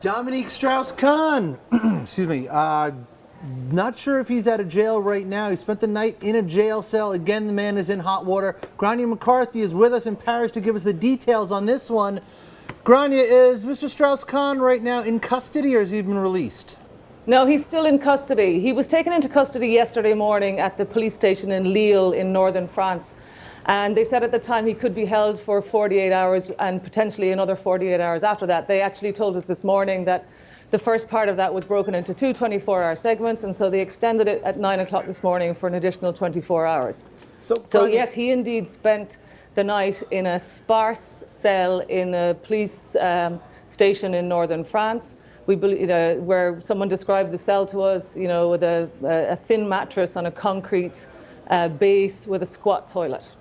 Dominique Strauss-Kahn, excuse me, not sure if he's out of jail right now. He spent the night in a jail cell. Again, the man is in hot water. Grainne McCarthy is with us in Paris to give us the details on this one. Grainne, is Mr. Strauss-Kahn right now in custody, or has he been released? No, he's still in custody. He was taken into custody yesterday morning at the police station in Lille in northern France. And they said at the time he could be held for 48 hours and potentially another 48 hours after that. They actually told us this morning that the first part of that was broken into two 24-hour segments, and so they extended it at 9 o'clock this morning for an additional 24 hours. So yes, he indeed spent the night in a sparse cell in a police station in northern France. We believe where someone described the cell to us, you know, with a thin mattress on a concrete base with a squat toilet.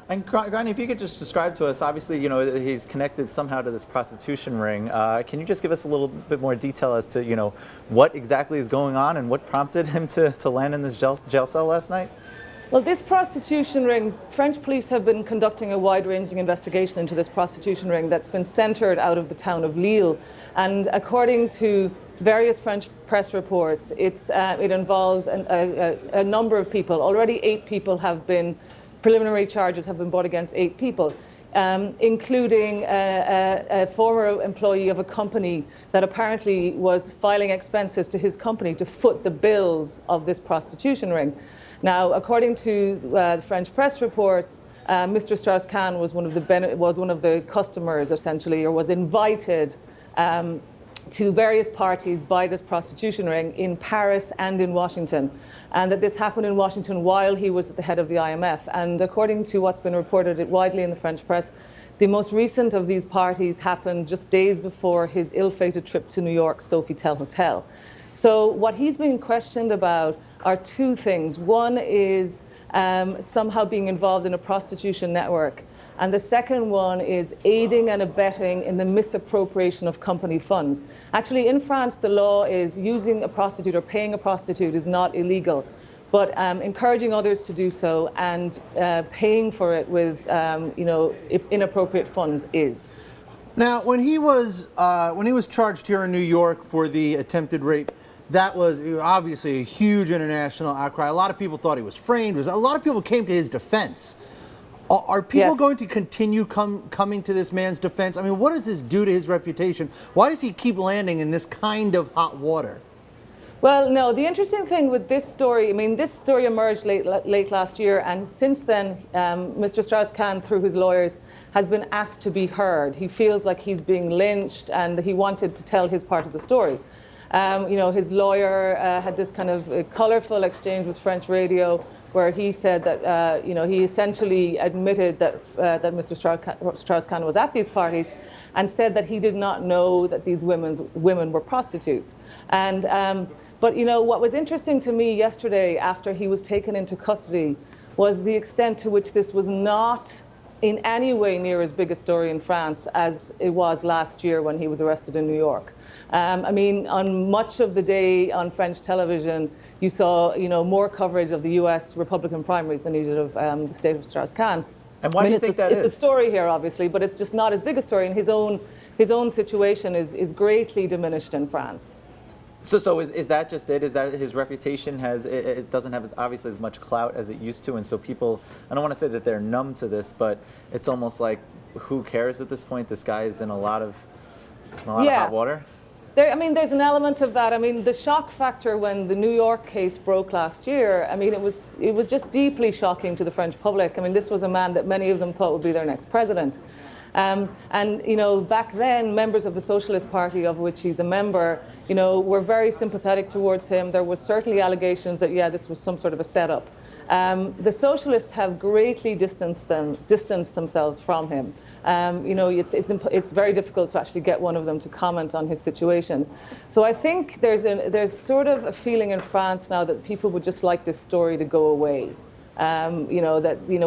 And Grainne, if you could just describe to us, obviously, you know, he's connected somehow to this prostitution ring. Can you just give us a little bit more detail as to, you know, what exactly is going on and what prompted him to land in this jail cell last night? Well, this prostitution ring, French police have been conducting a wide-ranging investigation into this prostitution ring that's been centred out of the town of Lille. And according to various French press reports, it involves a number of people. Already 8 people have been, preliminary charges have been brought against 8 people, including a former employee of a company that apparently was filing expenses to his company to foot the bills of this prostitution ring. Now, according to the French press reports, Mr. Strauss-Kahn was one of the customers, essentially, or was invited to various parties by this prostitution ring in Paris and in Washington, and that this happened in Washington while he was at the head of the IMF. And according to what's been reported widely in the French press, the most recent of these parties happened just days before his ill-fated trip to New York's Sofitel Hotel. So what he's being questioned about are 2 things. One is somehow being involved in a prostitution network. And the second one is aiding and abetting in the misappropriation of company funds. Actually, in France, the law is using a prostitute or paying a prostitute is not illegal, but encouraging others to do so and paying for it with inappropriate funds is. Now, when he was charged here in New York for the attempted rape, that was obviously a huge international outcry. A lot of people thought he was framed. A lot of people came to his defense. Are people going to continue coming to this man's defense? I mean, what does this do to his reputation? Why does he keep landing in this kind of hot water? Well, no, the interesting thing with this story, I mean, this story emerged late last year, and since then, Mr. Strauss-Kahn, through his lawyers, has been asked to be heard. He feels like he's being lynched, and he wanted to tell his part of the story. His lawyer had this kind of colourful exchange with French radio, where he said that he essentially admitted that Mr. Strauss-Kahn was at these parties, and said that he did not know that these women were prostitutes. And but what was interesting to me yesterday, after he was taken into custody, was the extent to which this was not in any way near as big a story in France as it was last year when he was arrested in New York. I mean, on much of the day on French television, you saw, more coverage of the U.S. Republican primaries than you did of the state of Strauss-Kahn. And why do you think that is? It's a story here, obviously, but it's just not as big a story, and his own situation is greatly diminished in France. So is that just it? Is that his reputation it doesn't have obviously as much clout as it used to, and so people, I don't want to say that they're numb to this, but it's almost like, who cares at this point? This guy is in a lot of hot water. There's an element of that. I mean, the shock factor when the New York case broke last year, I mean, it was just deeply shocking to the French public. I mean, this was a man that many of them thought would be their next president. Back then, members of the Socialist Party, of which he's a member, were very sympathetic towards him. There was certainly allegations that, this was some sort of a setup. The Socialists have greatly distanced themselves from him. It's very difficult to actually get one of them to comment on his situation. So I think there's sort of a feeling in France now that people would just like this story to go away.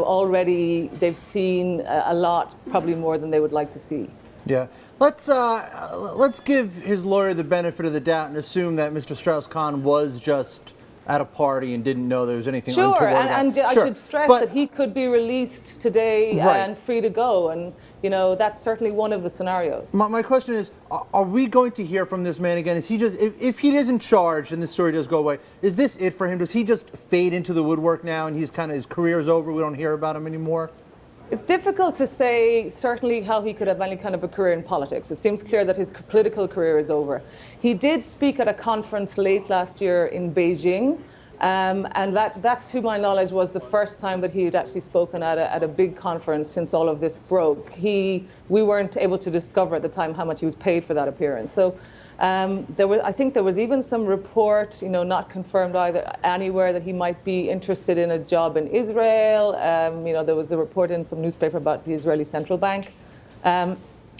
Already they've seen a lot, probably more than they would like to see. Yeah. Let's give his lawyer the benefit of the doubt and assume that Mr. Strauss-Kahn was just at a party and didn't know there was anything Sure, untoward about and it. I Sure. should stress But- that he could be released today Right. and free to go, and that's certainly one of the scenarios. My question is, are we going to hear from this man again? Is he just, if he isn't charged and this story does go away, is this it for him? Does he just fade into the woodwork now and his career is over, we don't hear about him anymore? It's difficult to say certainly how he could have any kind of a career in politics. It seems clear that his political career is over. He did speak at a conference late last year in Beijing, and that, to my knowledge, was the first time that he had actually spoken at a big conference since all of this broke. We weren't able to discover at the time how much he was paid for that appearance. So I think there was even some report, not confirmed either anywhere, that he might be interested in a job in Israel. There was a report in some newspaper about the Israeli Central Bank.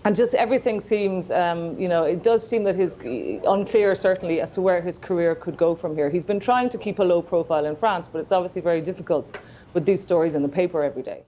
And just everything seems, it does seem that his unclear certainly as to where his career could go from here. He's been trying to keep a low profile in France, but it's obviously very difficult with these stories in the paper every day.